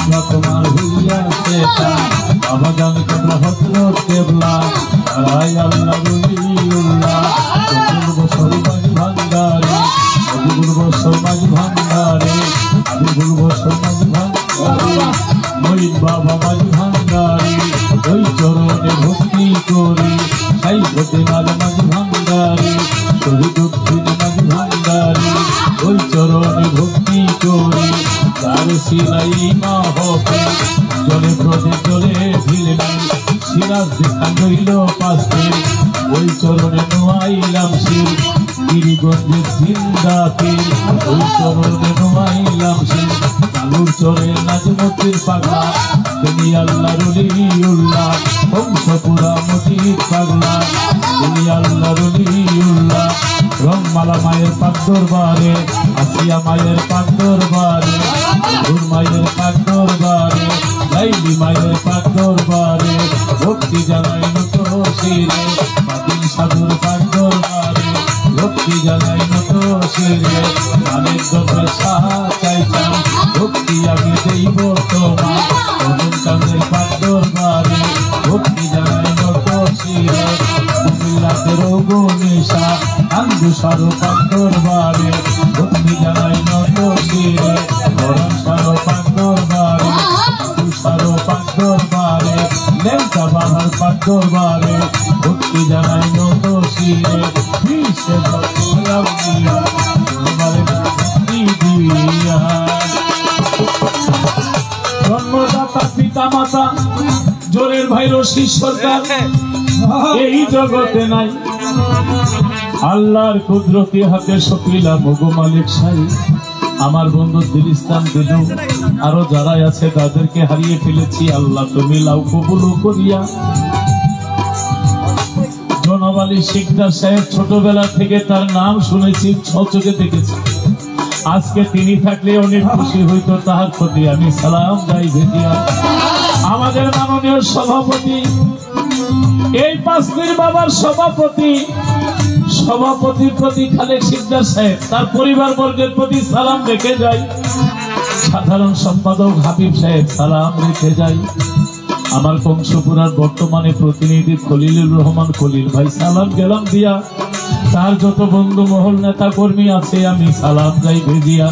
না তোমার হইয়া সেটা বাবা জানি তোমরা হজরত কেবলা তারাই আল্লাহ রলিউল্লাহ সরমাজ ভান্ডারে সরমাজ ভান্ডারে আমি বলবো সরমাজ ভান্ডারে মহিন বাবা মাঝ ভান্ডারে ওই চরণে ভক্তি করি সাই ভোটে মাঝ ভান্ডারে শহীদুদ্দিন মাঝ ভান্ডারে ওই চরণে ভক্তি করি তার সিলাই মা হবে জলে ব্রজে জলে ভিড়ে নাই সিরাজ দেখা গইল পাশে ওই চরণে নোয়াইলাম শির গিরিগঞ্জে জিন্দাকে ওই চরণে নোয়াইলাম শির কালুর চরে নাজমতির পাগলা তিনি আল্লাহ রলিউল্লাহ বংশপুরা মজিদ পাগলা তিনি আল্লাহ রলিউল্লাহ রংমালা মায়ের পাক দরবারে আসিয়া মায়ের পাক দরবারে মায়ের পাক দরবারে লাইলি মায়ের পাক দরবারে ভক্তি জানাই নত শিরে বাদিন সাধুর পাক দরবারে ভক্তি জানাই নত শিরে মানের দরবার চাইতাম ভক্তি আমি দেব তোমার অরুণ চাঁদের পাক দরবারে ভক্তি জানাই নত শিরে কুমিল্লাতের গণেশা আন্দু সারো পাক দরবারে ভক্তি জানাই নত শিরে গরম সারো পাক দরবারে সারো পাক দরবারে লেমটা বাবার পাক দরবারে ভক্তি জানাই নত শিরে বিশ্বে জন্মদাতা পিতা মাতা জোরের ভাই রশিদ সরকার এই জগতে নাই আল্লাহর কুদরতি হাতে শকিলা মগো মালিক সাহেব আমার বন্ধু দিলিস্তান দিলু আরো যারা আছে তাদেরকে হারিয়ে ফেলেছি আল্লাহ তুমি লাউ কবুল করিয়া জনাব আলী শিকদার সাহেব ছোটবেলা থেকে তার নাম শুনেছি চোখে দেখেছি আজকে তিনি থাকলে অনেক খুশি হইতো তাহার প্রতি আমি সালাম যাই ভেটিয়া আমাদের মাননীয় সভাপতি এই পাঁচমির বাবার সভাপতির প্রতি খালেক শিকদার সাহেব তার পরিবার বর্গের প্রতি সালাম রেখে যাই সাধারণ সম্পাদক হাবিব সাহেব সালাম রেখে যাই আমার কংসপুরার বর্তমানে প্রতিনিধি খলিলুর রহমান খলিল ভাই সালাম গেলাম দিয়া তার যত বন্ধু মহল নেতা কর্মী আছে আমি সালাম যাই ভেজিয়া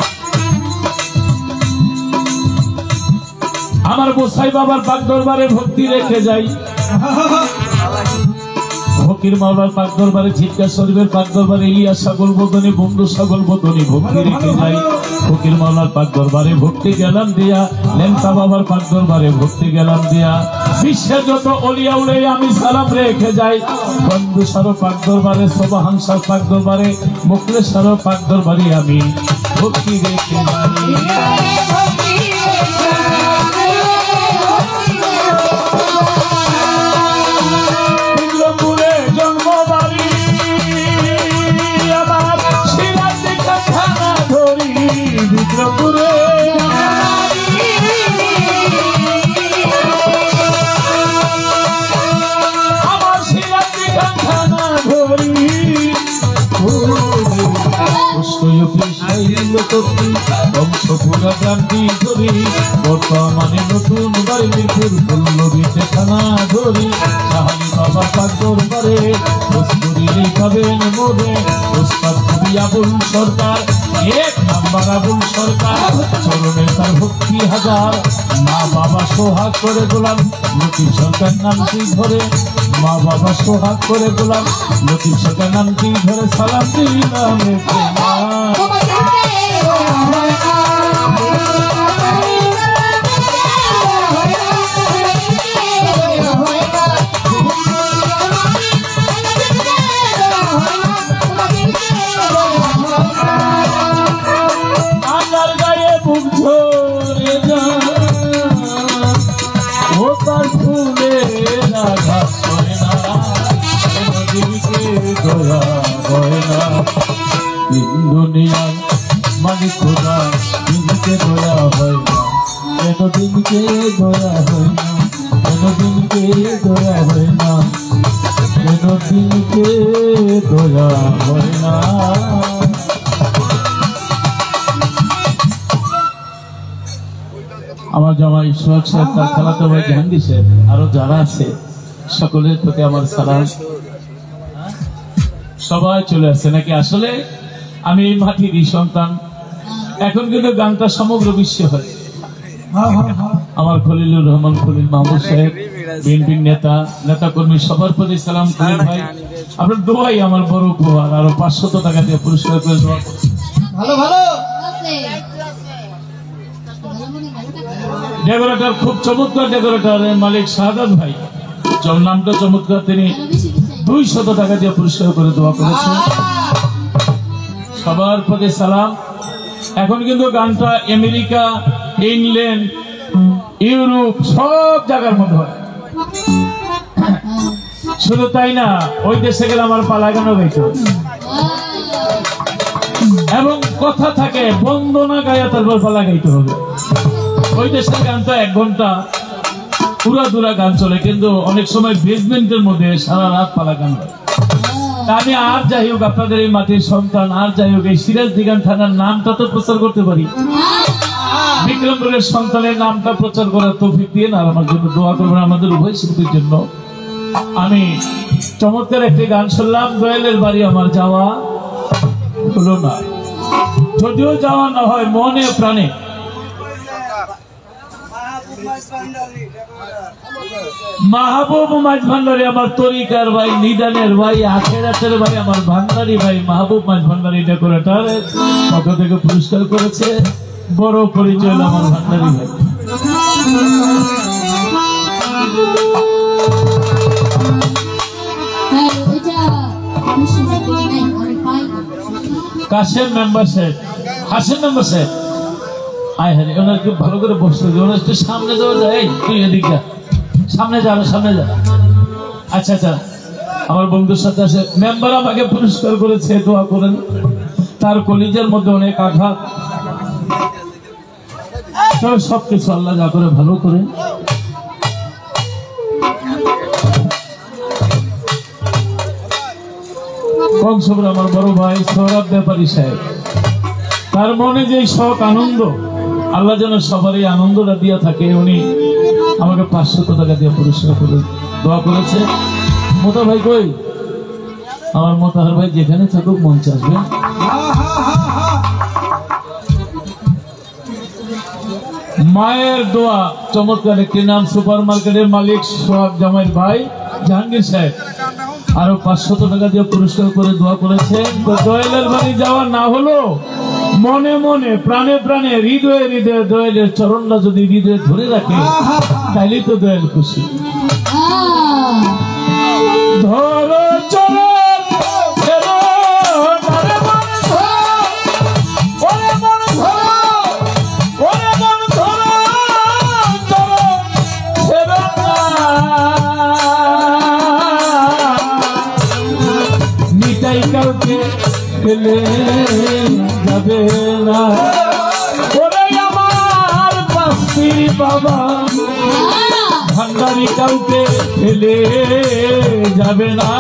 আমার গোসাই বাবার পাক দরবারে ভক্তি রেখে যাই ফকির মাওলার পাক দরবারে ঝিটকা শরীফের পাক দরবারে ইলিয়াস সাগর বদনে বন্ধু সাগর বদনে ভক্তি রেখে যাই ফকির মাওলার পাক দরবারে ভক্তি গেলাম দিয়া লেমতা বাবার পাক দরবারে ভক্তি গেলাম দিয়া বিশ্বের যত অলিয়া উলে আমি সালাম রেখে যাই বন্ধু সারো পাক দরবারে সোবাহানসার পাক দরবারে মুখলেশ সারো পাক দরবারে আমি ভক্তি রেখে যাই বর্তমানে নতুন বাড়ি মিরপুর পল্লবীতে থানা ধরি সাহানি বাবা পাক দরবারে কস্তুরি পাবেন মোরে ওস্তাদ কবি আবুল সরকার এক নাম্বার আবুল সরকার চরণে তার ভক্তি হাজার মা বাবা সোহাগ করে গোলাম লতিফ সরকার নামটি ধরে মা বাবা সোহাগ করে গোলাম লতিফ সরকার নামটি ধরে সালাম দিলাম তার ফুলের আঘাত হয় না, কেন দিনকে দয়া হয় না। দুনিয়ার মালিক খোদা, দিনকে দয়া হয় না, কেন দিনকে দয়া হয় না, কেন দিনকে দয়া হয় না, কেন দিনকে দয়া হয় না। আমার জামাই সোহাগ সাহেব, তার খেলাতে ভাই জাহাঙ্গীর সাহেব, আরো যারা আছে সকলের প্রতি আমার সালাম। সবাই চলে আসছে নাকি? আসলে আমি এই মাটিরই সন্তান। এখন কিন্তু গানটা সমগ্র বিশ্বে হয়। আমার খলিলুর রহমান খলিল মাহমুদ সাহেব, বিএনপির নেতা কর্মী, সবার প্রতি সালাম। খলিল ভাই, আপনার দোয়াই আমার বড় উপহার। আরো 500 টাকা দিয়ে পুরস্কার করে দেওয়া। ভালো ভালো ডেকোরেটর, খুব চমৎকার ডেকোরেটর মালিক শাহাদাত ভাই, নামটা চমৎকার। তিনি 200 টাকা দিয়ে পুরস্কার করে দেওয়া করেছেন। সবার প্রতি সালাম। এখন কিন্তু গানটা আমেরিকা, ইংল্যান্ড, ইউরোপ সব জায়গার মধ্যে হয়। শুধু তাই না, ওই দেশে গেলে আমার পালা গানও গাইতে হবে এবং কথা থাকে, বন্দনা গায়া তারপর পালা গাইতে হবে। ওই দেশের গান তো 1 ঘন্টা পুরা গান চলে, কিন্তু অনেক সময় বেসমেন্টের মধ্যে সারা রাত পালা গান হয়। আমি আর যাই হোক, আপনাদের এই মাটির সন্তান, আর যাই হোক, এই সিরাজদিগান থানার নামটা তো প্রচার করতে পারি। বিক্রমপুরের সন্তানের নামটা প্রচার করার তৌফিক দিয়ে না, আমার জন্য দোয়া করবেন, আমাদের উভয় শিল্পীর জন্য। আমি চমৎকার একটি গান শুনলাম, দোয়েলের বাড়ি আমার যাওয়া হলো না, যদিও যাওয়া না হয় মনে প্রাণে। মাহবুব মাঝ ভান্ডারী আমার তরিকার ভাই, নিদানের ভাই, আখেরাতের ভাই, আমার ভান্ডারী ভাই মাহবুব মাঝ ভান্ডারী ডেকোরেটর পক্ষ থেকে পুরস্কার করেছে। বড় পরিচয় আমার ভান্ডারী ভাই। কাশেম মেম্বার সাহেব, হাসিম মেম্বার সাহেব, আয় হ্যাঁ, ওনাকে ভালো করে বসতে হবে। ওনার একটু সামনে যাওয়া যায়, তুই এদিকটা সামনে যা, সামনে যা। আচ্ছা আচ্ছা, আমার বন্ধুর সাথে আসে। মেম্বার আমাকে পুরস্কার করেছে, দোয়া করেন। তার কলিজার মধ্যে অনেক আঘাত, তবে সবকিছু আল্লাহ যা করে ভালো করে। কংসপুর আমার বড় ভাই সৌরভ ব্যাপারী সাহেব, তার মনে যে শখ, আনন্দ, আল্লাহ যেন সবারই আনন্দটা দিয়া থাকে। উনি আমাকে 500 টাকা দিয়ে পুরস্কার করে দোয়া করেছে। মোতা ভাই কই? আমার মোতাহার ভাই যেখানে থাকুক মঞ্চে আসবে। মায়ের দোয়া, চমৎকার একটি নাম, সুপার মার্কেটের মালিক সোহাগ জামাইয়ের ভাই জাহাঙ্গীর সাহেব, আরো 500 টাকা দিয়ে পুরস্কার করে দোয়া করেছেন। তো দোয়েলের বাড়ি যাওয়া না হলো, মনে মনে, প্রাণে প্রাণে, হৃদয়ে হৃদয়ে দোয়েলের চরণটা যদি হৃদয়ে ধরে রাখে, তাইলেই তো দোয়েল খুশি। ধরো চরণ, কাউকে ফেলে যাবে না, ওরে আমার পাস্তির বাবা ভান্ডারী কাউকে ফেলে যাবে না।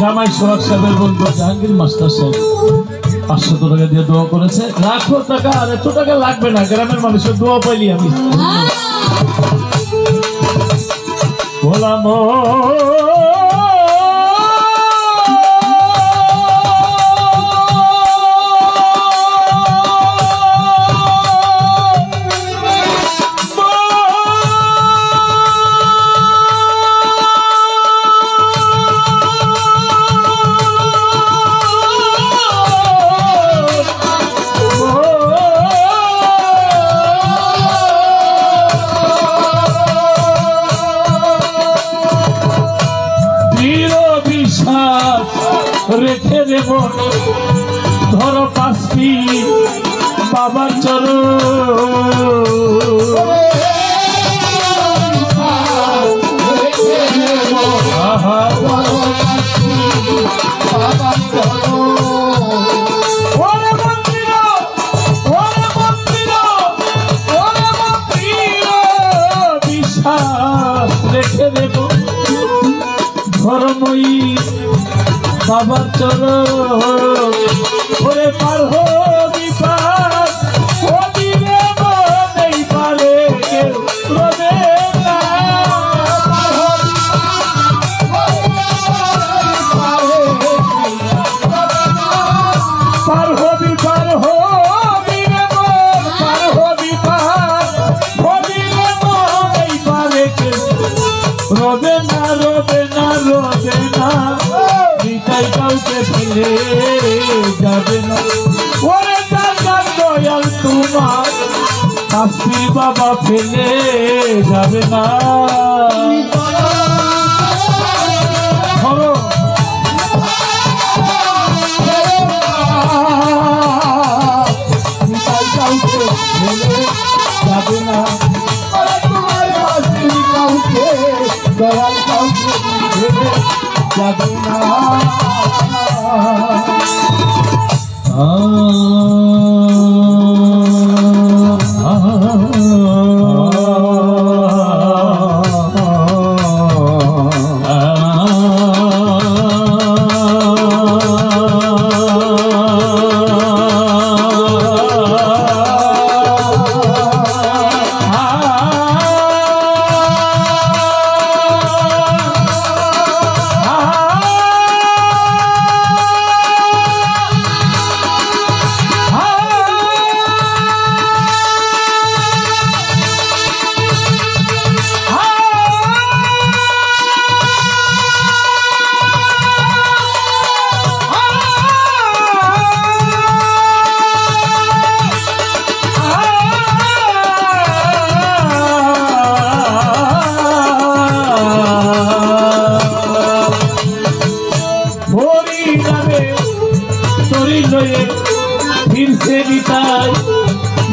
জামাই সোহাগ সাহেবের বন্ধু জাহাঙ্গীর মাস্টার সাহেব 500 টাকা দিয়ে দোয়া করেছে। 1,00,000 টাকা, আর এত টাকা লাগবে না, গ্রামের মানুষের দোয়া পাইলি আমি বললাম। রেখে দেব ধরো পাঁচটি বাবার চরণ আহা ওরে মন্দির ওরে মন্দির ওরে মন্দির বিশ্বাস রেখে দেব ধর্মই বাবার চরণ ওরে পার হবি পার ওদিরে নেই পারে কেউ রবে না পার হবি রে পার হবি পার ওদিরে নেই পারে কেউ রবে না রবে না রবে না নিতাই কাউকে ফেলে যাবে না ওরে দাদার দয়াল তোমার শাস্তি বাবা ফেলে যাবে না ধরো নিতাই কাউকে ফেলে যাবে না তোমার শাস্তি কাউকে দয়াল কাউকে ফেলে যাবে না फिर से बिताए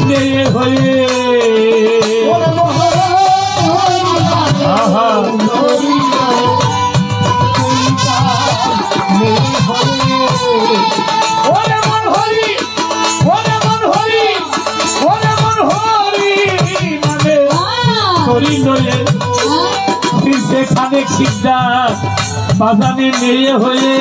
मेरे होए आहा ओरे मन हरि ओरे मन हरि ओरे मन हरि माने तोरी नये फिर से खाने सिद्धा बाजाने मेरे होए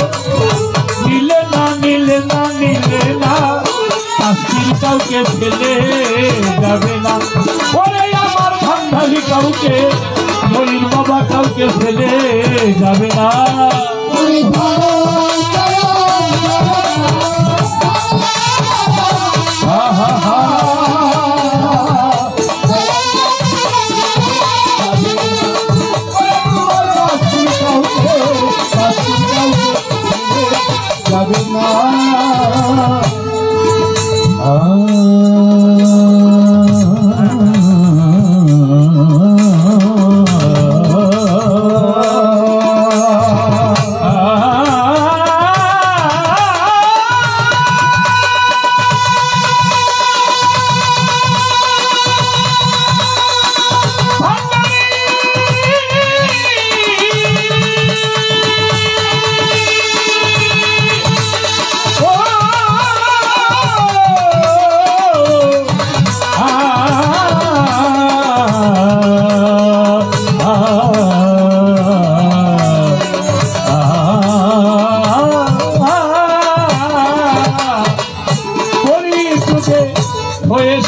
नीले ना नीले ना नीले ना आस्तीर काउके फेले जाबे ना ओरे आमार भांडाली काउके मलिन बाबा काउके फेले जाबे ना ओरे हा हा हा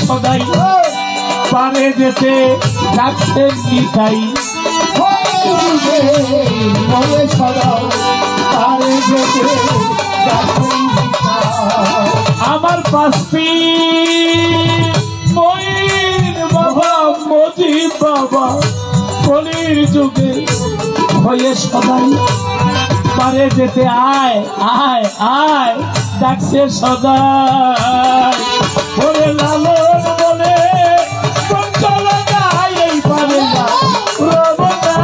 সদাই পারে যেতে ডাকছেন নিতাই মনে সদা তারে যেতে আমার পাশে মইন বাবা মজিব বাবা কলির যুগে হয়ে সদাই পারে যেতে আয় আয় আয় ডাকছে সদাই ওরে লালন বলে চল গাই এই পারে না রবনা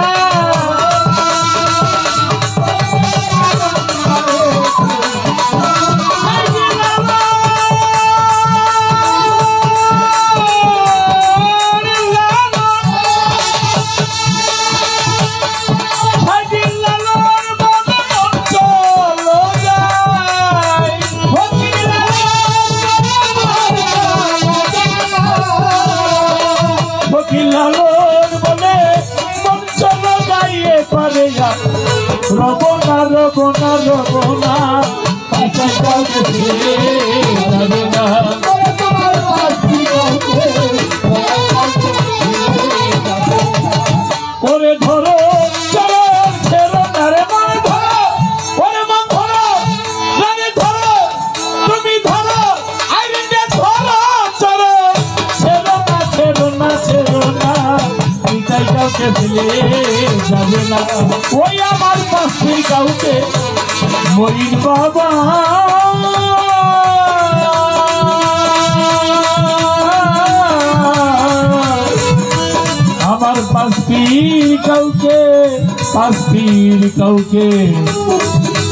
রবনা রবনা রবনা ওরে ধরো চলো ছেড়ো না রে মন ধরো ওরে মন ধরো রানে ধরো তুমি ধরো আইরে ধরো চলো ছেড়ো না ছেড়ো না ছেড়ো না পিতাই কাউকে ফেলে যাবে না ওই আমার পাশে কাউকে মরিন বাবা আমার পাশে কাউকে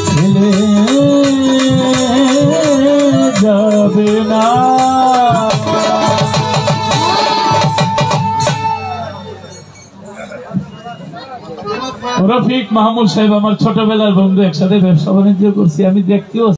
ফেলে যাবে না। রফিক মাহমুদ সাহেব আমার ছোটবেলার বন্ধু, একসাথে ব্যবসা বাণিজ্য করছি, আমি দেখতেও